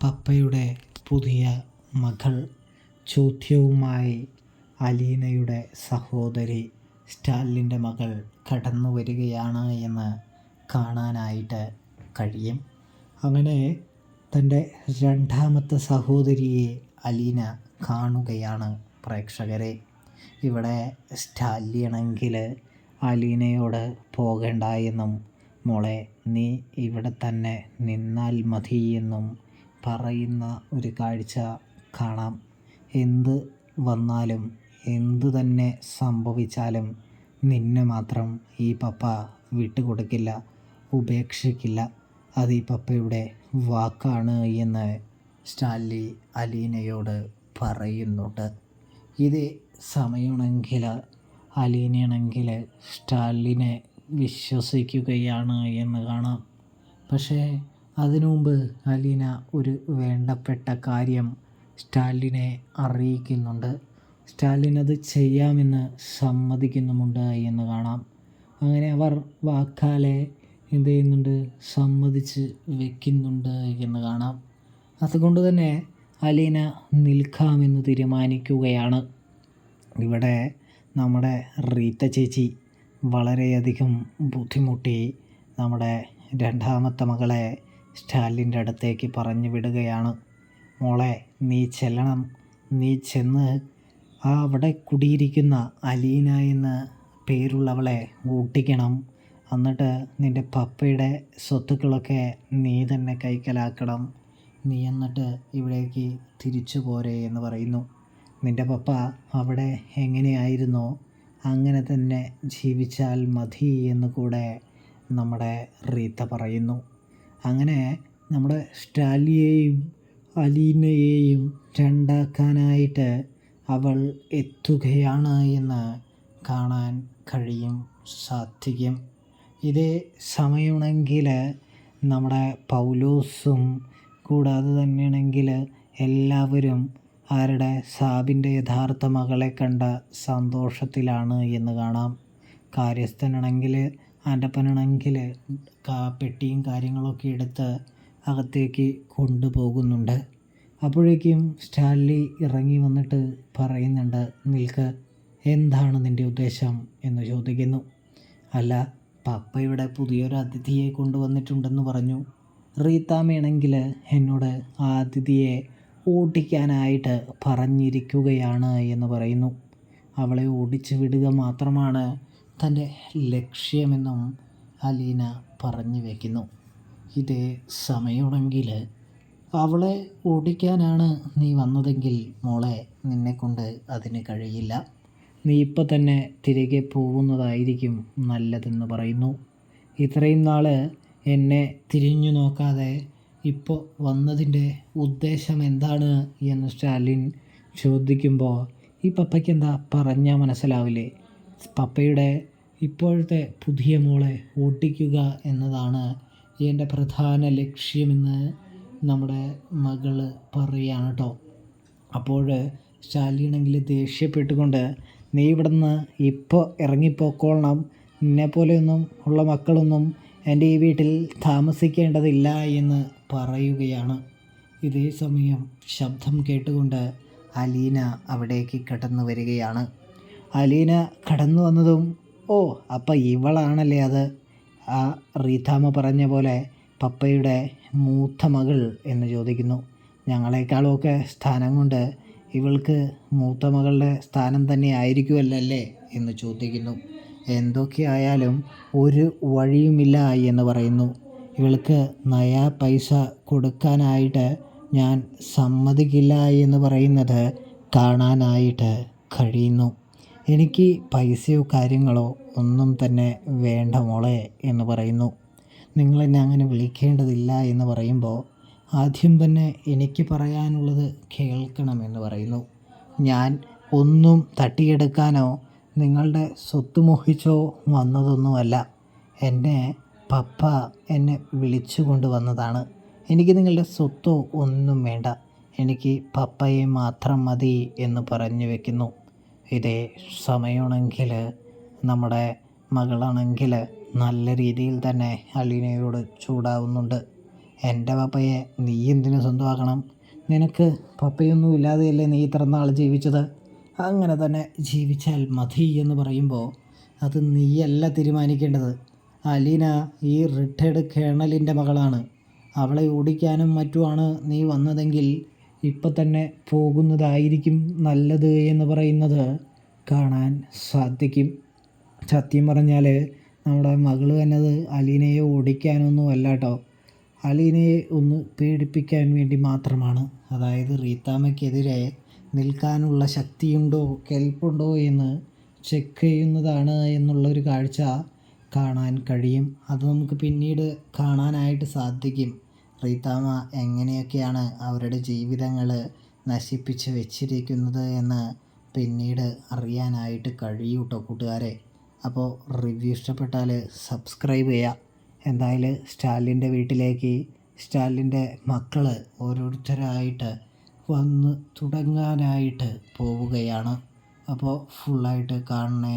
പപ്പയുടെ പുതിയ മകൾ ചോദ്യവുമായി അലീനയുടെ സഹോദരി സ്റ്റാലിൻ്റെ മകൾ കടന്നു വരികയാണ് എന്ന് കാണാനായിട്ട് കഴിയും. അങ്ങനെ തൻ്റെ രണ്ടാമത്തെ സഹോദരിയെ അലീന കാണുകയാണ് പ്രേക്ഷകരെ. ഇവിടെ സ്റ്റാലിനാണെങ്കിൽ അലീനയോട് പോകണ്ട എന്നും മോളെ നീ ഇവിടെ തന്നെ നിന്നാൽ മതി എന്നും പറയുന്ന ഒരു കാഴ്ച കാണാം. എന്ത് വന്നാലും എന്തു തന്നെ സംഭവിച്ചാലും നിന്നെ മാത്രം ഈ പപ്പ വിട്ടുകൊടുക്കില്ല, ഉപേക്ഷിക്കില്ല. അത് ഈ പപ്പയുടെ വാക്കാണ് എന്ന് സ്റ്റാൻലി അലീനയോട് പറയുന്നുണ്ട്. ഇതേ സമയമാണെങ്കിൽ അലീനയാണെങ്കിൽ സ്റ്റാലിനെ വിശ്വസിക്കുകയാണ് എന്ന് കാണാം. പക്ഷേ അതിനു മുമ്പ് അലീന ഒരു വേണ്ടപ്പെട്ട കാര്യം സ്റ്റാലിനെ അറിയിക്കുന്നുണ്ട്. സ്റ്റാലിൻ അത് ചെയ്യാമെന്ന് സമ്മതിക്കുന്നുമുണ്ട് എന്ന് കാണാം. അങ്ങനെ അവർ വാക്കാലെ എന്ത് ചെയ്യുന്നുണ്ട്, സമ്മതിച്ച് വയ്ക്കുന്നുണ്ട് എന്ന് കാണാം. അതുകൊണ്ട് തന്നെ അലീന നിൽക്കാമെന്ന് തീരുമാനിക്കുകയാണ്. ഇവിടെ നമ്മുടെ റീത്ത ചേച്ചി വളരെയധികം ബുദ്ധിമുട്ടി നമ്മുടെ രണ്ടാമത്തെ മകളെ സ്റ്റാലിൻ്റെ അടുത്തേക്ക് പറഞ്ഞു വിടുകയാണ്. മോളെ നീ ചെല്ലണം, നീ ചെന്ന് അവിടെ കുടിയിരിക്കുന്ന അലീന എന്ന് പേരുള്ളവളെ ഓട്ടിക്കണം. എന്നിട്ട് നിൻ്റെ പപ്പയുടെ സ്വത്തുക്കളൊക്കെ നീ തന്നെ കൈക്കലാക്കണം. നീ എന്നിട്ട് ഇവിടേക്ക് തിരിച്ചു പോരെ എന്ന് പറയുന്നു. നിൻ്റെ പപ്പ അവിടെ എങ്ങനെയായിരുന്നോ അങ്ങനെ തന്നെ ജീവിച്ചാൽ മതി എന്ന് കൂടെ നമ്മുടെ റീത്ത പറയുന്നു. അങ്ങനെ നമ്മുടെ സ്റ്റാലിയെയും അലീനയെയും രണ്ടാക്കാനായിട്ട് അവൾ എത്തുകയാണ് എന്ന് കാണാൻ സാധിക്കും. ഇതേ സമയമാണെങ്കിൽ നമ്മുടെ പൗലോസും കൂടാതെ തന്നെയാണെങ്കിൽ എല്ലാവരും ആരുടെ സാബിൻ്റെ യഥാർത്ഥ മകളെ കണ്ട സന്തോഷത്തിലാണ് എന്ന് കാണാം. കാര്യസ്ഥനാണെങ്കിൽ ആൻ്റപ്പനാണെങ്കിൽ പെട്ടിയും കാര്യങ്ങളൊക്കെ എടുത്ത് അകത്തേക്ക് കൊണ്ടുപോകുന്നുണ്ട്. അപ്പോഴേക്കും സ്റ്റാൻലി ഇറങ്ങി വന്നിട്ട് പറയുന്നുണ്ട്, നിൽക്ക്, എന്താണ് നിൻ്റെ ഉദ്ദേശം എന്ന് ചോദിക്കുന്നു. അല്ല, പപ്പ ഇവിടെ പുതിയൊരു അതിഥിയെ കൊണ്ടുവന്നിട്ടുണ്ടെന്ന് പറഞ്ഞു. റീത്താമ്മയാണെങ്കിൽ എന്നോട് ആ അതിഥിയെ ഓടിക്കാനായിട്ട് പറഞ്ഞിരിക്കുകയാണ് എന്ന് പറയുന്നു. അവളെ ഓടിച്ചു വിടുക മാത്രമാണ് തൻ്റെ ലക്ഷ്യമെന്നും അലീന പറഞ്ഞു വയ്ക്കുന്നു. ഇതേ സമയമാണെങ്കിൽ അവളെ ഓടിക്കാനാണ് നീ വന്നതെങ്കിൽ മോളെ നിന്നെക്കൊണ്ട് അതിന് കഴിയില്ല. നീ ഇപ്പം തന്നെ തിരികെ പോകുന്നതായിരിക്കും നല്ലതെന്ന് പറയുന്നു. ഇത്രയും നാൾ എന്നെ തിരിഞ്ഞു നോക്കാതെ ഇപ്പോൾ വന്നതിൻ്റെ ഉദ്ദേശം എന്താണ് എന്ന് സ്റ്റാലിൻ ചോദിക്കുമ്പോൾ ഈ പപ്പയ്ക്ക് എന്താ പറഞ്ഞാൽ മനസ്സിലാവില്ലേ? പപ്പയുടെ ഇപ്പോഴത്തെ പുതിയ മോളെ ഓട്ടിക്കുക എന്നതാണ് എൻ്റെ പ്രധാന ലക്ഷ്യമെന്ന് നമ്മുടെ മകള് പറയുകയാണ് കേട്ടോ. അപ്പോൾ സ്റ്റാലിനാണെങ്കിൽ ദേഷ്യപ്പെട്ടുകൊണ്ട് നീ ഇവിടുന്ന് ഇപ്പോൾ ഇറങ്ങിപ്പോക്കോളണം, നിന്നെപ്പോലെയൊന്നും ഉള്ള മക്കളൊന്നും എൻ്റെ ഈ വീട്ടിൽ താമസിക്കേണ്ടതില്ല എന്ന് പറയുകയാണ്. ഇതേ സമയം ശബ്ദം കേട്ടുകൊണ്ട് അലീന അവിടേക്ക് കടന്നു വരികയാണ്. അലീന കടന്നു വന്നതും ഓ അപ്പം ഇവളാണല്ലേ അത്, ആ റീതാമ്മ പറഞ്ഞ പോലെ പപ്പയുടെ മൂത്ത മകൾ എന്ന് ചോദിക്കുന്നു. ഞങ്ങളെക്കാളുമൊക്കെ സ്ഥാനം കൊണ്ട് ഇവൾക്ക് മൂത്ത മകളുടെ സ്ഥാനം തന്നെ ആയിരിക്കുമല്ലേ എന്ന് ചോദിക്കുന്നു. എന്തൊക്കെയായാലും ഒരു വഴിയുമില്ല എന്ന് പറയുന്നു. ഇവൾക്ക് നയാ പൈസ കൊടുക്കാനായിട്ട് ഞാൻ സമ്മതിക്കില്ല എന്ന് പറയുന്നത് കാണാനായിട്ട് കഴിയുന്നു. എനിക്ക് പൈസയോ കാര്യങ്ങളോ ഒന്നും തന്നെ വേണ്ട മോളെ എന്ന് പറയുന്നു. നിങ്ങളെന്നെ അങ്ങനെ വിളിക്കേണ്ടതില്ല എന്ന് പറയുമ്പോൾ ആദ്യം തന്നെ എനിക്ക് പറയാനുള്ളത് കേൾക്കണമെന്ന് പറയുന്നു. ഞാൻ ഒന്നും തട്ടിയെടുക്കാനോ നിങ്ങളുടെ സ്വത്ത് മോഹിച്ചോ വന്നതൊന്നുമല്ല. എന്നെ പപ്പ എന്നെ വിളിച്ചു കൊണ്ടുവന്നതാണ്. എനിക്ക് നിങ്ങളുടെ സ്വത്തോ ഒന്നും വേണ്ട, എനിക്ക് പപ്പയെ മാത്രം മതി എന്ന് പറഞ്ഞു വയ്ക്കുന്നു. ഇതേ സമയമാണെങ്കിൽ നമ്മുടെ മകളാണെങ്കിൽ നല്ല രീതിയിൽ തന്നെ അലീനയോട് ചൂടാവുന്നുണ്ട്. എൻ്റെ പപ്പയെ നീ എന്തിനു സ്വന്തമാക്കണം? നിനക്ക് പപ്പയൊന്നും ഇല്ലാതെയല്ലേ നീ ഇത്ര നാൾ ജീവിച്ചത്? അങ്ങനെ തന്നെ ജീവിച്ചാൽ മതി എന്ന് പറയുമ്പോൾ അത് നീയല്ല തീരുമാനിക്കേണ്ടത്. അലീന ഈ റിട്ടയർഡ് കേണലിൻ്റെ മകളാണ്. അവളെ ഓടിക്കാനും മറ്റുമാണ് നീ വന്നതെങ്കിൽ ഇപ്പം തന്നെ പോകുന്നതായിരിക്കും നല്ലത് എന്ന് പറയുന്നത് കാണാൻ സാധിക്കും. സത്യം പറഞ്ഞാൽ നമ്മുടെ മകൾ തന്നത് അലീനയെ ഓടിക്കാനൊന്നും അല്ല കേട്ടോ. അലീനയെ ഒന്ന് പേടിപ്പിക്കാൻ വേണ്ടി മാത്രമാണ്. അതായത് റീത്താമ്മയ്ക്കെതിരെ നിൽക്കാനുള്ള ശക്തിയുണ്ടോ കെൽപ്പുണ്ടോ എന്ന് ചെക്ക് ചെയ്യുന്നതാണ് എന്നുള്ളൊരു കാഴ്ച കാണാൻ കഴിയും. അത് നമുക്ക് പിന്നീട് കാണാനായിട്ട് സാധിക്കും. റീത്താമ്മ എങ്ങനെയൊക്കെയാണ് അവരുടെ ജീവിതങ്ങൾ നശിപ്പിച്ച് വെച്ചിരിക്കുന്നത് എന്ന് പിന്നീട് അറിയാനായിട്ട് കഴിയും കേട്ടോ കൂട്ടുകാരെ. അപ്പോൾ റിവ്യൂ ഇഷ്ടപ്പെട്ടാൽ സബ്സ്ക്രൈബ് ചെയ്യുക. എന്തായാലും സ്റ്റാലിൻ്റെ വീട്ടിലേക്ക് സ്റ്റാലിൻ്റെ മക്കൾ ഓരോരുത്തരായിട്ട് വന്ന് തുടങ്ങാനായിട്ട് പോവുകയാണ്. അപ്പോൾ ഫുള്ളായിട്ട് കാണണേ.